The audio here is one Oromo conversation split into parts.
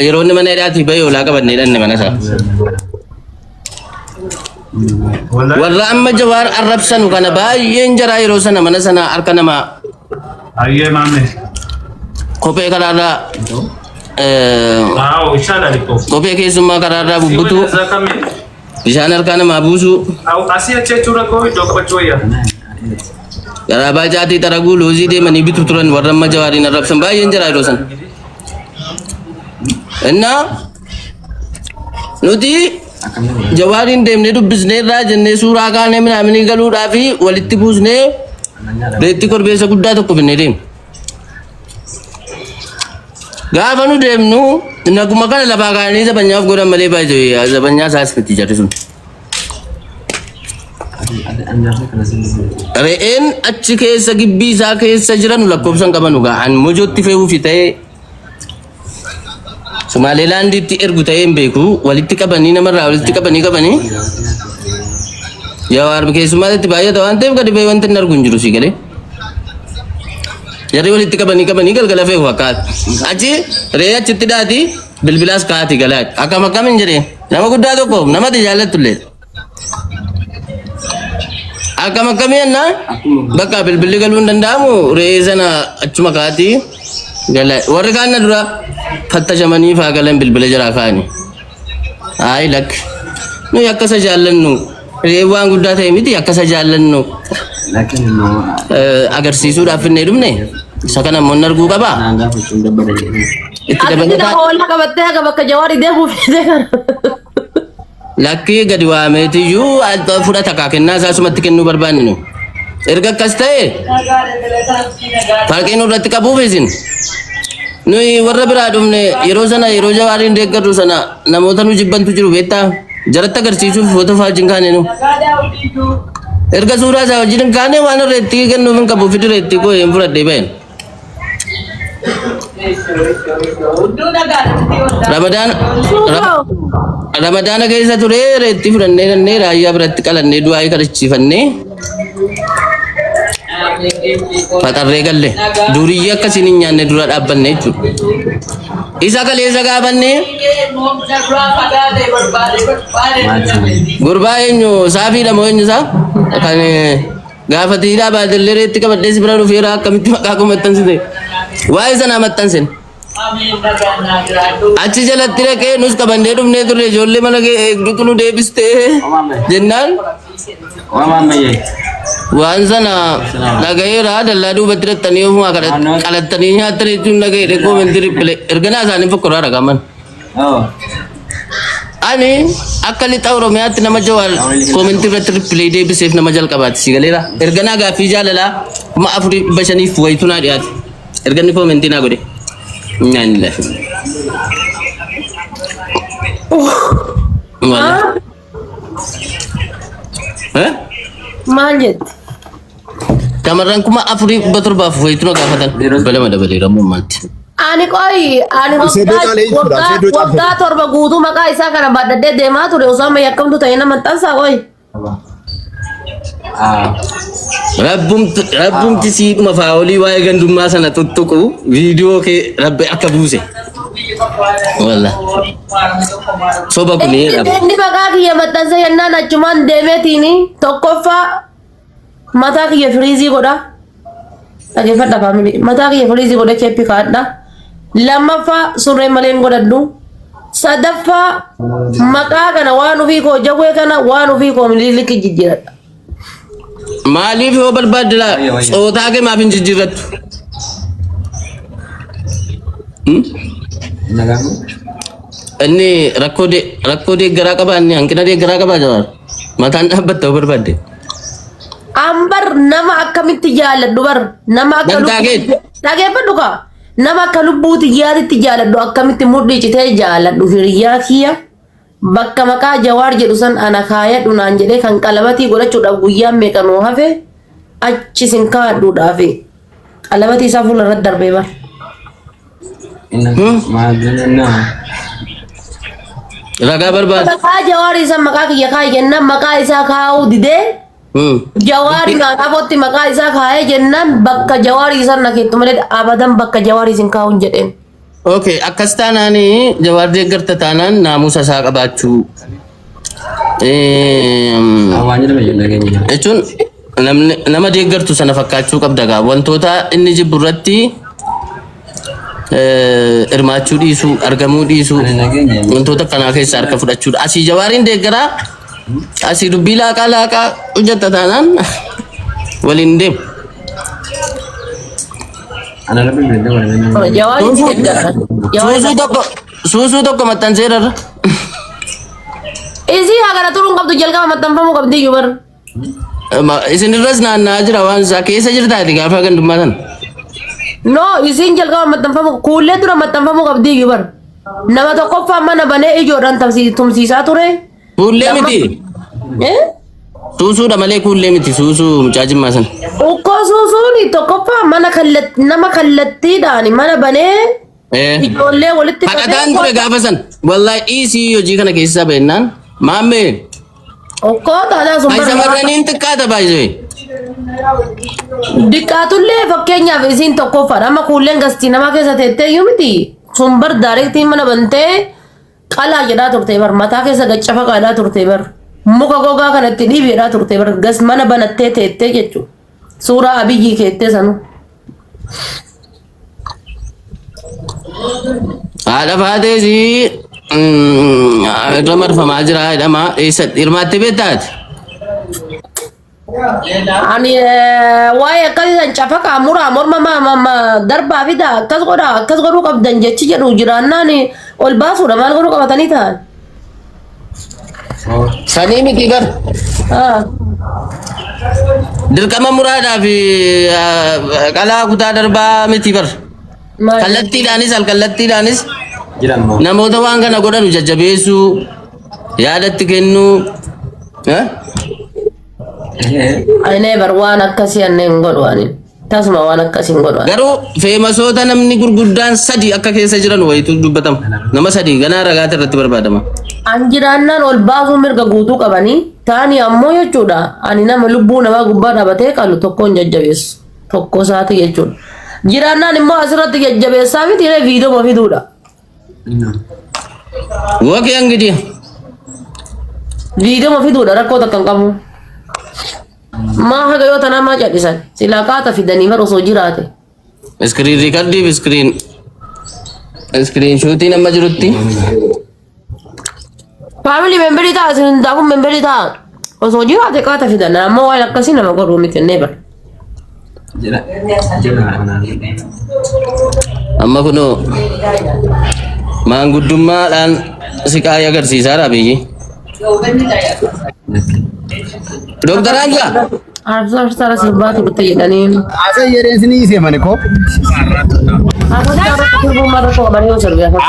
Yeroo inni mana hidhaatii bahee olaa qabannee dhanne mana isaa. Warra amma Jawaar arrabsanu kana baay'een jaraa yeroo sana mana sana harka namaa. Ayyee maame. Kophee karaarraa Ishaadha likkoo. kophee keessummaa karaarraa bubbutu bishaan harkaa namaa buusu Asii achi jechuudha koo iddoo qabachuu wayyaa. garaa baacaatii xaraguu loozii deemanii bitu turan warra amma Jawaariin arrabsan baay'een jaraa yeroo sana. Innaa nuti Jawaariin deemnee dubbisnee irraa jennee suuraa kaanee minaaminii galuudhaa fi walitti buusnee reetti korbeessa guddaa tokko binnee deemne. Gaafa nu deemnu naguma kana lafaa kaanii zabanyaaf godhan malee baay'ee zabanyaa isaas miti jarri sun. Re'een achi keessa gibbii isaa keessa jiran lakkoofsan qabanu ga'an mojootti fe'uufi ta'ee Somaalilaandiitti ergu ta'ee hin beeku walitti qabanii namarraa walitti qabanii Jawaar keessummaatti baay'ata waan ta'eef gadi ba'ee wanti hin argu hin jiru si galee. Jarri walitti qabanii galgala fe'u fakkaata. Achi re'ee achitti dhaati bilbilaas kaati galaati. Akkam hin jedheen nama guddaa tokko namatti jaallattullee. Akkam ennaa bakka bilbilli galuu hin danda'amu re'ee sana achuma kaati gala warri kaan na dura fattashamanii faa galan bilbila jaraa kaani. Ayi lakki nuyi akkasa jaallannu re'ee waan guddaa ta'e miti akkasa jaallannu agarsiisuudhaaf finnee dhumne isa kana immoo arguu qaba. Itti dabalataa lakkii gadi waameetiyyuu fudhata kaa kennaa isaa sumatti kennuu barbaanne nu. Erga akkas ta'e farqiin irratti qabuuf isin nuyi warra biraa dhumne yeroo sana yeroo Jawaariin deeggarru sana namoota nu jibbantu jiru beektaa jaratti agarsiisuuf foto fa'aa wajjin kaane nu. Erga suuraa isaa wajjin kaane waan irratti kennuuf hin qabu fidi irratti koo hin fudhadhee bahen. Ramadaana keessa ture reetti fudhannee dannee raayyaa biratti qalannee du'aa kadhachiifannee faxarree galle durii akkasiin hin nyaanne dura dhaabbanne jechuudha. Isa kaleessa gaafannee gurbaa eenyu saafiidha moo eenyu isaa kan gaafatiidhaa baadillee reetti qabadhee si bira dhufeera akkamitti maqaa koo maxxansite waa'ee sanaa maxxansin. Achi jalatti dhaqee nus qabannee dhufnee turre ijoollee mana eegdutu nu deebistee jennaan waan sana dhagayeera dallaa duubatti dhattanii ofuma qalattanii nyaattan jechuun dhagayeera koomentii riphile erganaa isaanii fokkoraa dhagaman. Ani akka lixa Oromiyaatti nama Jawaar koomentii irratti riphile deebiseef nama jalqabaati si galeera erganaa gaaffii jaalalaa 4,500 wayitu naa dhiyaate erganni koomentii naa godhe. Nyaanni lafi. Maal jetti? Kamarran kuma 4,700 wayitu na gaafatan balama dabaleera mummaatti. Ani waggaa torba guutuu maqaa isaa kana baadhadhee deemaa ture osoo amma yakkamtu ta'ee nama maxxansaa qoyi. Rabbumti siidhuma faawolii waa'ee gandummaa sana tuttuqu viidiyoo kee rabbi akka buuse. Walla. Soba kunii dhabde. Inni maqaa kiyya maxxansa yennaan achumaan deemeetiini tokkoffaa mataa kiyya firiizii godha. Dhaggeeffadha faamilii. Mataa kiyya firiizii godha keeppi kaadha. Lammaffaa surree maleen godhadhu. Sadaffaa maqaa kana waan ofii koo jawwee kana waan ofii koo mililikki jijjiiradha. Maaliif yoo barbaadde xootaa kee maaf hin jijjiirrattu? Inni rakkoo deeggaraa qabaa inni hanqina deeggaraa qabaa Jawaar mataan dhaabbatta yoo barbaadde. Ambar nama akkamitti jaalladhu bar nama akka dhaggeeffadhu kaa nama akka lubbuuti yaaditti jaalladhu akkamitti mudhii citee jaalladhu hiriyaa kiyya. Bakka maqaa Jawaar jedhu san ana kaayadhu naan jedhee kan qalabatii godhachuudhaaf guyyaan meeqanoo hafe achi sin kaadhuudhaaf qalabatii isaa fuuldarratti darbee bar. Ragaa barbaada. Maqaa Jawaar isa maqaa kiyya kaayee jennaan maqaa isaa kaa'uu didee Jawaar naafootti maqaa isaa kaayee jennaan bakka Jawaar isa na keettu malee abadan bakka Jawaar isin kaa'uun jedheen. Okay, akkas taanaani Jawaar deeggarta taanaan naamusa isaa qabaachuu. Jechuun nama deeggartu sana fakkaachuu qabda gaa wantoota inni jibbu irratti hirmaachuu dhiisuu, argamuu dhiisuu, wantoota kanaa keessaa harka fudhachuudha. Asii Jawaariin deeggaraa, asii dubbii laaqaa hojjetta taanaan waliin deemu. Suusuu tokko maxxanseerarra. Isii hagara turuun qabdu jalqaba maxxanfamuu qabdi iyyuu bara. Isinirras naanna'aa jira waan isaa keessa jirtaati gaafa gandummaa sana. No, isiin jalqaba maxxanfamuu kuullee dura maxxanfamuu qabdi iyyuu bara. Nama tokkoffaa mana banee ijoodhaan tumsiisaa ture. Kuullee miti. Suusuudha malee kuullee miti suusuu mucaa jimmaa sana. Ukkoo suusuuni tokkoffaa nama kallattiidhaan mana banee ijoollee walitti qabee. Haqataan ture gaafa san. Wallahi dhiisii hojii kana keessaa beennaan. Maammee. Ukkoo taanaa sun bara. Shamarraniin xiqqaata baay'ee. Diqqaatullee fakkeenyaaf isiin tokkoffaa nama kuulleen gastii nama keessa teettee iyyuu miti. Sun bar daarektiin mana bantee qalaa jedhaa turte bar mataa keessa gaccafa qaadhaa turte bar. Muka gogaa kanatti dhiibeedhaa turte bar gas mana banattee teettee jechuudha. Suuraa Abiyyii keettee sanu. Haadha faateesii irra marfamaa jira jedhama. Eessatti hirmaattee beektaati? Ani waa'ee akkasii san cafaqa muraa morma darbaa fida akkas godhuu qabdan jechi jedhu jiraannaan ol baasuudha maal godhuu qabatanii ta'an. Sanii miti gar. Dirqama muraadhaa fi qalaa kutaa darbaa miti bar. Kallattiidhaanis alkallattiidhaanis namoota waan kana godhanu jajjabeessuu yaadatti kennuu. Ani bar waan akkasii anneen godhuani. Tasuma waan akkasii godhuani. Garuu feemasoota namni gurguddaan sadii akka keessa jiran wayitu dubbatama. Nama sadii ganaa ragaata irratti barbaadama. Anjiraannaan ol baasuu mirga guutuu qabanii taani ammoo jechuudha. Ani nama lubbuu namaa gubbaa dhabatee qalu tokkoon jajjabeessu. Tokko isaati jechuudha. Jiraannaan immoo asirratti jajjabeessaa miti viidiyoo fiduudha. Wakee hangidiya. Viidiyoo fiduudha rakkoo takka hin qabu. Maa haga yoo tanaa maa cadhisan silaa qaata fidanii bar osoo jiraate. Iskiriin riikardiif iskiriin shuutii nama jirutti. Faamilii memberii ta'a isin hundaafuu memberii ta'a osoo jiraate qaata fidan ammoo waan akkasii nama godhuu miti ennee bar. Amma kunoo maanguddummaadhaan siqaayii agarsiisaadha biyyi. Dokter Anja. Harus sebab itu jadi. Asa yeren sini sih mana kok?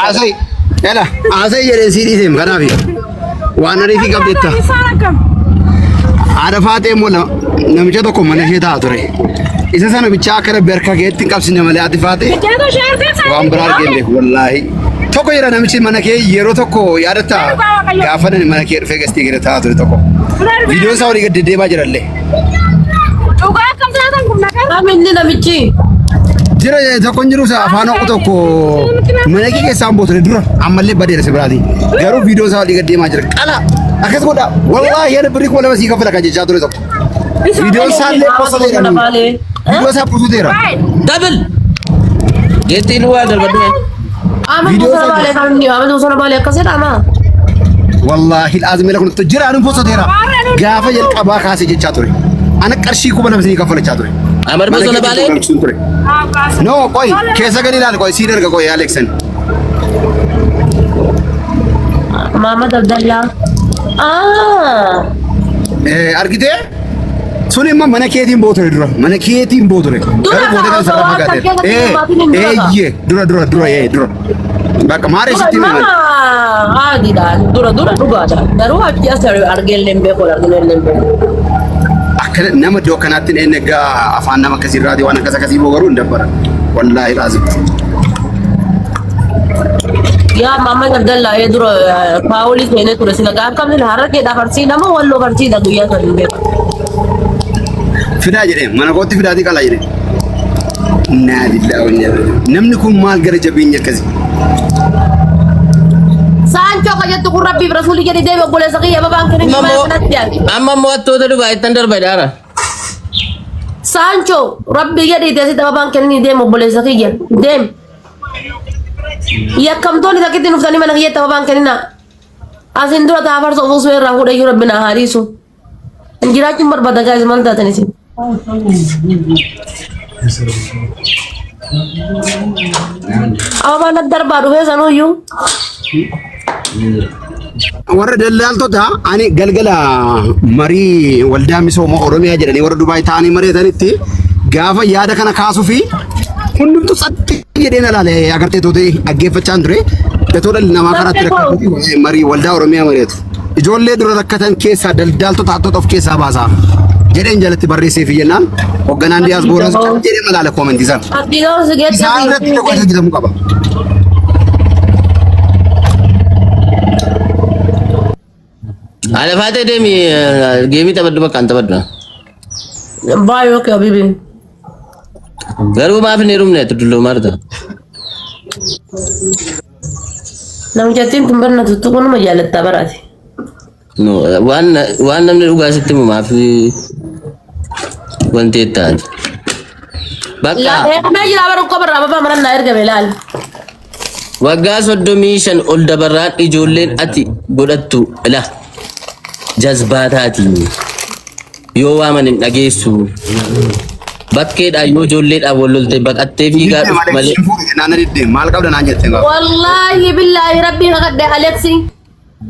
Asa, yalah. Asa yeren sini sih mana bi? Wana rifi kab detta. Ada Fatih mula, namanya tu kau mana sih dah tuh? Isa sana bicara kerja berkah get tinggal sini malah ada Fatih. Wam berar gede, wallahi. Toko yera namanya mana ke yero toko yara ta. Gafan mana ke fake stiker ta tuh toko. Video sauri ke dede bajar le. Kami ini namanya. Jira toko njiru sa afaan aku toko. Mana ke sambo tuh dulu. Amal le badir seberati. Garu video sauri ke dede bajar. Kala. Akhir goda. Wallahi ada beri kuala masih kafir kaje jatuh toko. Video sauri post deh kan. Video sauri post deh. Double. Jadi luar daripada. Video sauri kami. Amat usah balik kasih sama. Wallahi lazim lakum tujira anu poso dera gafa yel qaba khasi je chatore ana qarshi ku bana masini kafala chatore amar poso na bale no koy kesa gani lal koy senior ga koy alexan Muhammad Abdullah argite suni ma mana keetin botore dura mana keetin botore garu bote kan sarafa gade ye dura baka mare sitti mama adi dah dura duga ada garu aja asal argel lembe ko argel lembe akal nama do kanatin enega afan nama kasir radi wana kasi bogaru ndabara wallahi lazim ya mama Abdullah ya dura pauli sene tu sila kam ni harar ke da farsi nama wallo farsi da guya kalbe fida jere mana ko ti fida di kala jere na lillahi wa inna ilaihi namni kun mal gara jabinya kazi Sancho kajatu kun rabbi rasuli jadi deema boleh sakiya babaan kene Amma ma mo kanatyan. amma mo'attoota dhugaa ittan darbadhaara. Sancho rabbi jadi dia sita babaan kene deema boleh sakiya. Dem. Ya kam to ni takitin uftani mana kiyata babaan kene na. Asin dura ta farso usu ra huda yu rabbina harisu. Anjirachum barbada guys malta tanisi. Awa mana darbaru he sanu yu. warra daldaltoota ani galgala marii waldaa misooma oromiyaa jedhanii warra Dubaay ta'anii mareetanitti gaafa yaada kana kaasuu fi hundumtu satti jedheen alaale agartee toote dhaggeeffachaa ture gatoo dhalli namaa karaatti rakkatu marii waldaa oromiyaa mareetu ijoollee dura rakkatan keessaa daldaltoota hattoota of keessaa baasaa jedheen jalatti barreessee fi jennaan hoogganaan diyaasbooraas jedhee malaala koomentii san isaan irratti tokko isa jedhamu qaba. Ada fate demi game taphadhu bakka an taphadhu. Baay'oo kee habibi. Garuu maaf hin heerumne tudduloo marta. Namjattiin tun barna tuttu kunuma jaalattaa baraati. No waan namni dhugaa sitti himu maaf wanti ittaati. Bakka Mee jira bara ukkoo barraa babaa maran naa ergame laal. waggaa 35 ol dabarraan ijoolleen ati godhattu ila jazbaataati yoo waaman hin dhageessu bakkeedhaan yoo ijoolleedhaan wal lolte baqattee fiigaa dhuftu malee. Maal qabda naan jettee gaafa. Wallaahi billaahi rabbii kakadde Aleksi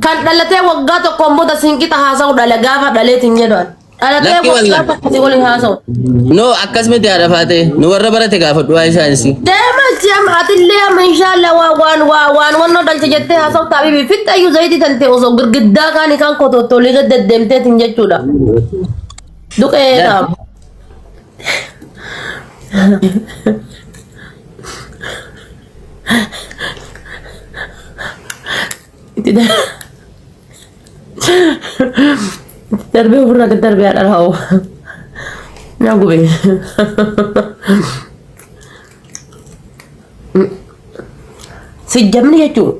kan dhalatee waggaa tokkoon booda sinqixa haasa'u dhala gaafa dhaleetiin jedhan. Dhalatee Lakki waggaa wallah. tokkoon waliin haasa'u. No akkas miti haadha faate nu warra barate gaafadhu waa isaanis. Deema jam atillee amma inshaallah waan wannoo dhalche jettee haasa'u taabibi fixayyuu zayitii tante osoo girgiddaa kaanii kan kotottolii gad deddeemteetiin jechuudha. Duqeedhaam. Darbe ofirraa gad darbee haadha raawwa. Naa gube. Si jamni jechuun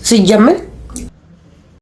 si jamni